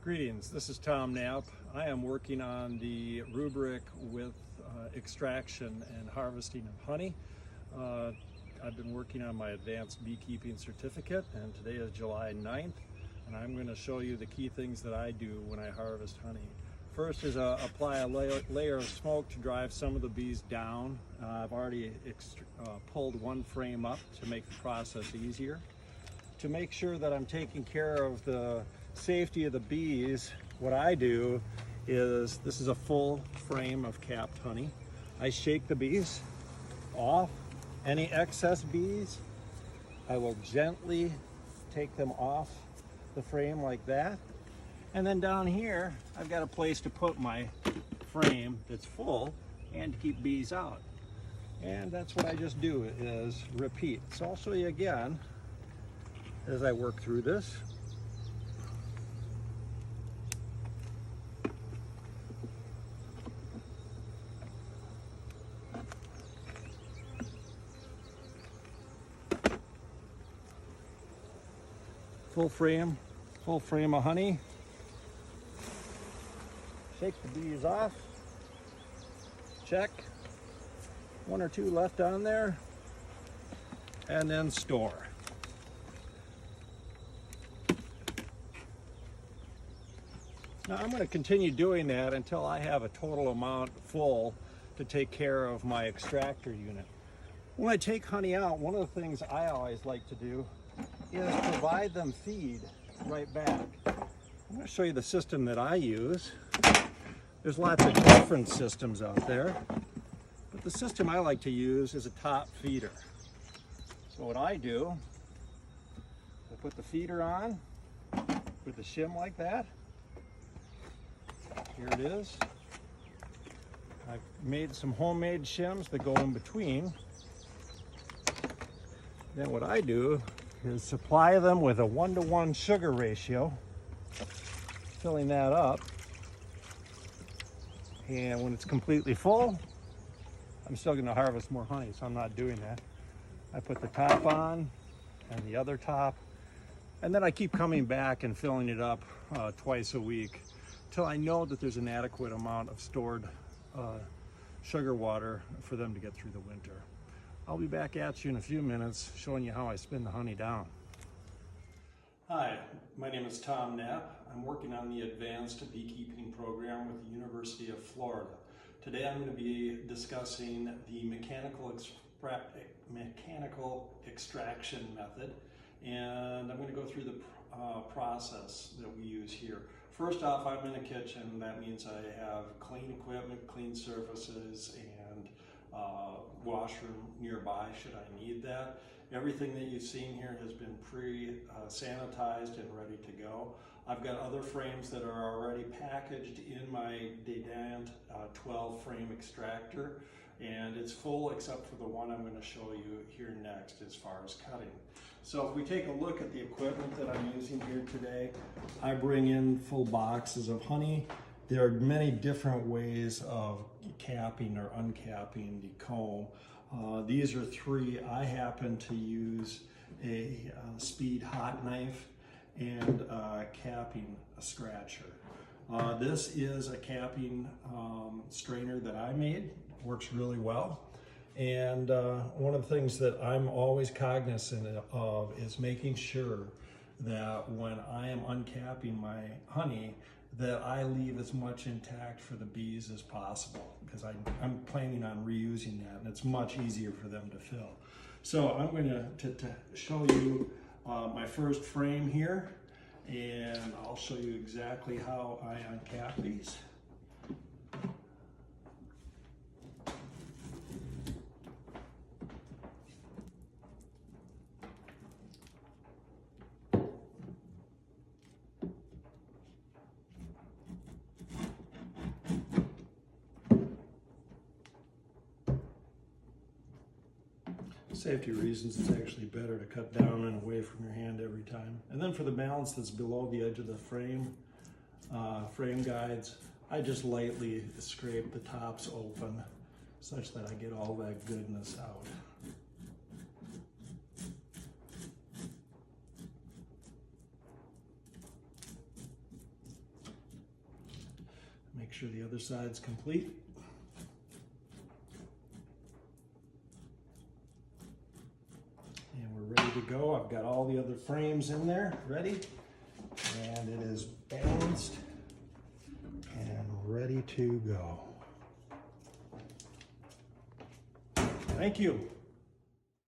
Greetings, this is Tom Knapp. I am working on the rubric with extraction and harvesting of honey. I've been working on my advanced beekeeping certificate, and today is July 9th, and I'm going to show you the key things that I do when I harvest honey. First is apply a layer of smoke to drive some of the bees down. I've already pulled one frame up to make the process easier. To make sure that I'm taking care of the safety of the bees, what I do is, this is a full frame of capped honey. I shake the bees off. Any excess bees, I will gently take them off the frame like that. And then down here, I've got a place to put my frame that's full and to keep bees out. And that's what I just do, is repeat. So I'll show you again as I work through this. Full frame of honey. Shake the bees off. Check. One or two left on there. And then store. Now I'm going to continue doing that until I have a total amount full to take care of my extractor unit. When I take honey out, one of the things I always like to do is provide them feed right back. I'm going to show you the system that I use. There's lots of different systems out there, but the system I like to use is a top feeder. So what I do, I put the feeder on with the shim like that. Here it is. I've made some homemade shims that go in between. Then what I do is supply them with a 1-to-1 sugar ratio, filling that up. And when it's completely full, I'm still going to harvest more honey, so I'm not doing that. I put the top on and the other top, and then I keep coming back and filling it up twice a week till I know that there's an adequate amount of stored sugar water for them to get through the winter. I'll be back at you in a few minutes showing you how I spin the honey down. Hi, my name is Tom Knapp. I'm working on the Advanced Beekeeping Program with the University of Florida. Today I'm going to be discussing the mechanical extraction method, and I'm going to go through the process that we use here. First off, I'm in a kitchen. That means I have clean equipment, clean surfaces, and washroom nearby should I need that. Everything that you've seen here has been pre-sanitized and ready to go. I've got other frames that are already packaged in my Dedant 12 frame extractor, and it's full except for the one I'm going to show you here next as far as cutting. So if we take a look at the equipment that I'm using here today, I bring in full boxes of honey. There are many different ways of capping or uncapping the comb. These are three. I happen to use a speed hot knife and a capping scratcher. This is a capping strainer that I made. Works really well. And one of the things that I'm always cognizant of is making sure that when I am uncapping my honey, that I leave as much intact for the bees as possible, because I'm planning on reusing that, and it's much easier for them to fill. So I'm going to show you my first frame here, and I'll show you exactly how I uncap these. Safety reasons, it's actually better to cut down and away from your hand every time. And then for the balance that's below the edge of the frame guides, I just lightly scrape the tops open such that I get all that goodness out. sure the other side's complete. And we're ready to go. I've got all the other frames in there ready, and it is balanced and ready to go. Thank you.